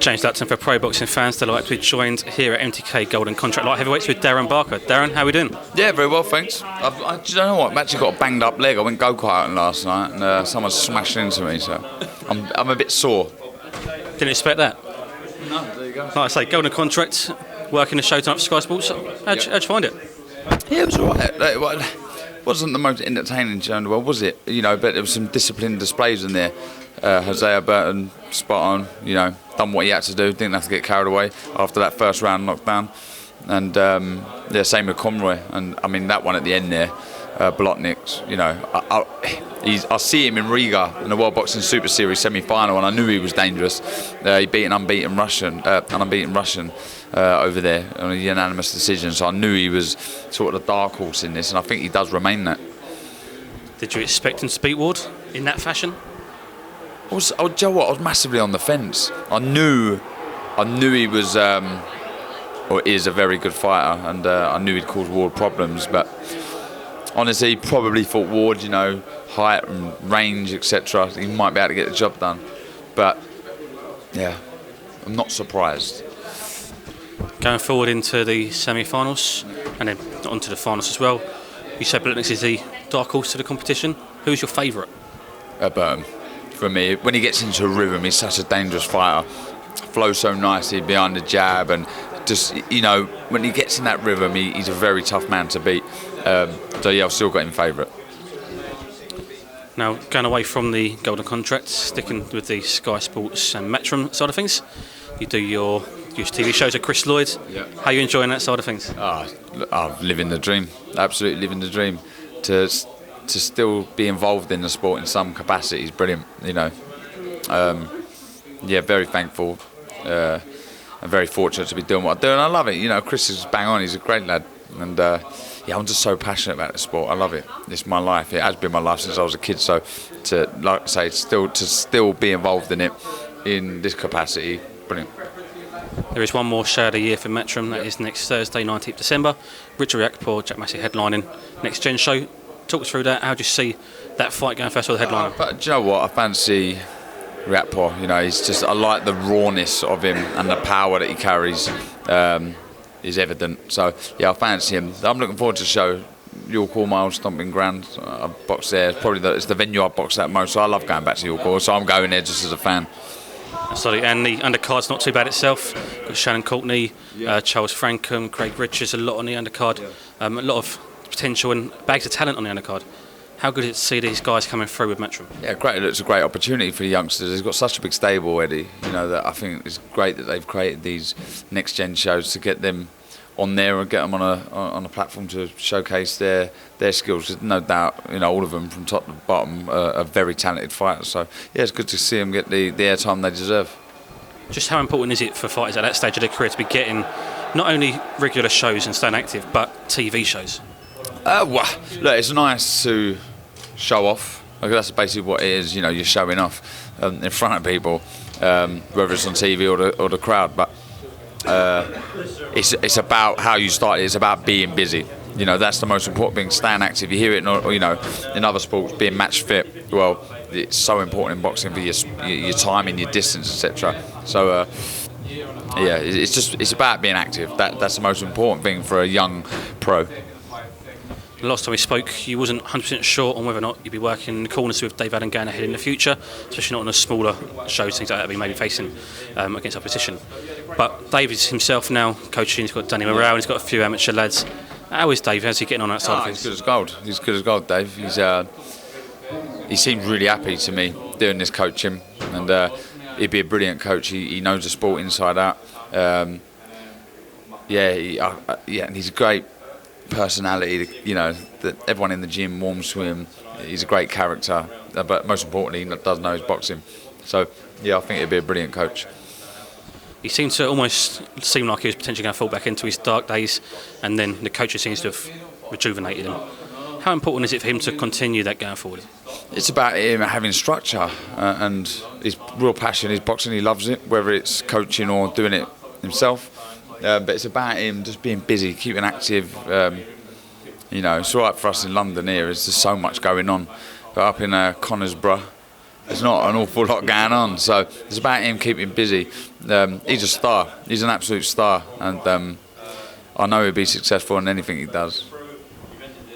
James Dutton for Pro Boxing Fans. Delighted to be joined here at MTK Golden Contract Light Heavyweights with Darren Barker. Darren, how are we doing? Yeah, very well, thanks. I do you know what? I've actually got a banged up leg. I went go-karting last night and someone smashed into me, so I'm a bit sore. Didn't expect that. No, there you go. Like I say, Golden Contract, working the Showtime for Sky Sports. How'd you find it? Yeah, it was alright. It wasn't the most entertaining show in the world, was it? You know, but there was some disciplined displays in there. Hosea Burton, spot on, you know, done what he had to do, didn't have to get carried away after that first round knockdown. And yeah, same with Conroy. And I mean, that one at the end there, Blotniks, you know, I see him in Riga in the World Boxing Super Series semi-final, and I knew he was dangerous. He beat an unbeaten Russian over there on a unanimous decision, so I knew he was sort of the dark horse in this, and I think he does remain that. Did you expect him to beat Ward in that fashion? Do you know what? I was massively on the fence. I knew he was, or is a very good fighter, and I knew he'd cause Ward problems. But honestly, he probably thought Ward, you know, height and range, etc., he might be able to get the job done. But yeah, I'm not surprised. Going forward into the semi-finals and then onto the finals as well, you said Blotniks is the dark horse to the competition. Who's your favourite? Burton. For me, when he gets into a rhythm, he's such a dangerous fighter. Flows so nicely behind the jab, and just, you know, when he gets in that rhythm, he's a very tough man to beat. So yeah, I've still got him favourite. Now, going away from the Golden Contract, sticking with the Sky Sports and Metrum side of things, you do your TV shows with Chris Lloyd. Yeah. How are you enjoying that side of things? I'm living the dream. Absolutely living the dream. To still be involved in the sport in some capacity is brilliant, you know. Yeah, very thankful. I'm very fortunate to be doing what I do, and I love it. You know, Chris is bang on. He's a great lad, and yeah, I'm just so passionate about the sport. I love it. It's my life. It has been my life since I was a kid. So to, like I say, to still be involved in it in this capacity, brilliant. There is one more show of the year for Metrum. That is next Thursday, 19th December. Richard Riakporhe, Jack Massey headlining Next Gen show. Talk us through that. How do you see that fight going first with the headliner? But do you know what? I fancy Riakporhe. You know, he's just, I like the rawness of him, and the power that he carries is evident. So yeah, I fancy him. I'm looking forward to the show. York Hall, my old stomping ground. I've boxed there. It's the venue I've boxed at most. So I love going back to York Hall. So I'm going there just as a fan. Absolutely, and the undercard's not too bad itself. Got Shannon Courtney, Charles Frankham, Craig Richards, a lot on the undercard. A lot of potential and bags of talent on the undercard. How good is it to see these guys coming through with Metrum? Yeah, great. It's a great opportunity for the youngsters. He's got such a big stable already. You know, that I think it's great that they've created these next gen shows to get them on there and get them on a platform to showcase their skills. There's no doubt, you know, all of them from top to bottom are very talented fighters. So yeah, it's good to see them get the airtime they deserve. Just how important is it for fighters at that stage of their career to be getting not only regular shows and staying active, but TV shows? Well, look, it's nice to show off. Like, that's basically what it is. You know, you're showing off in front of people, whether it's on TV or the crowd. But it's about how you start. It's about being busy. You know, that's the most important thing. Staying active. You hear it, you know, in other sports, being match fit. Well, it's so important in boxing for your timing, your distance, etc. So yeah, it's about being active. That's the most important thing for a young pro. Last time we spoke, you wasn't 100% sure on whether or not you'd be working in the corners with Dave Allen going ahead in the future, especially not on the smaller shows, things like that, we may be facing against opposition. But Dave is himself now coaching. He's got Danny Morale, and he's got a few amateur lads. How is Dave? How's he getting on that side of things? He's good as gold. He's good as gold, Dave. He seems really happy to me doing this coaching, and he'd be a brilliant coach. He knows the sport inside out. And he's a great personality, you know, that everyone in the gym warms to him. He's a great character, but most importantly, he does know his boxing. So yeah, I think he'd be a brilliant coach. He seemed to almost seem like he was potentially going to fall back into his dark days, and then the coach seems to have rejuvenated him. How important is it for him to continue that going forward? It's about him having structure and his real passion. His boxing, he loves it, whether it's coaching or doing it himself. But it's about him just being busy, keeping active. You know, it's all right for us in London here. There's just so much going on. But up in Conisborough, there's not an awful lot going on. So it's about him keeping busy. He's a star. He's an absolute star, and I know he'll be successful in anything he does.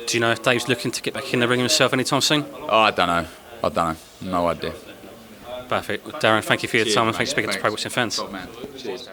Do you know if Dave's looking to get back in the ring himself anytime soon? Oh, I don't know. No idea. Perfect. Darren, thank you for your time and thanks for speaking to Pro Boxing fans. Top man. Cheers.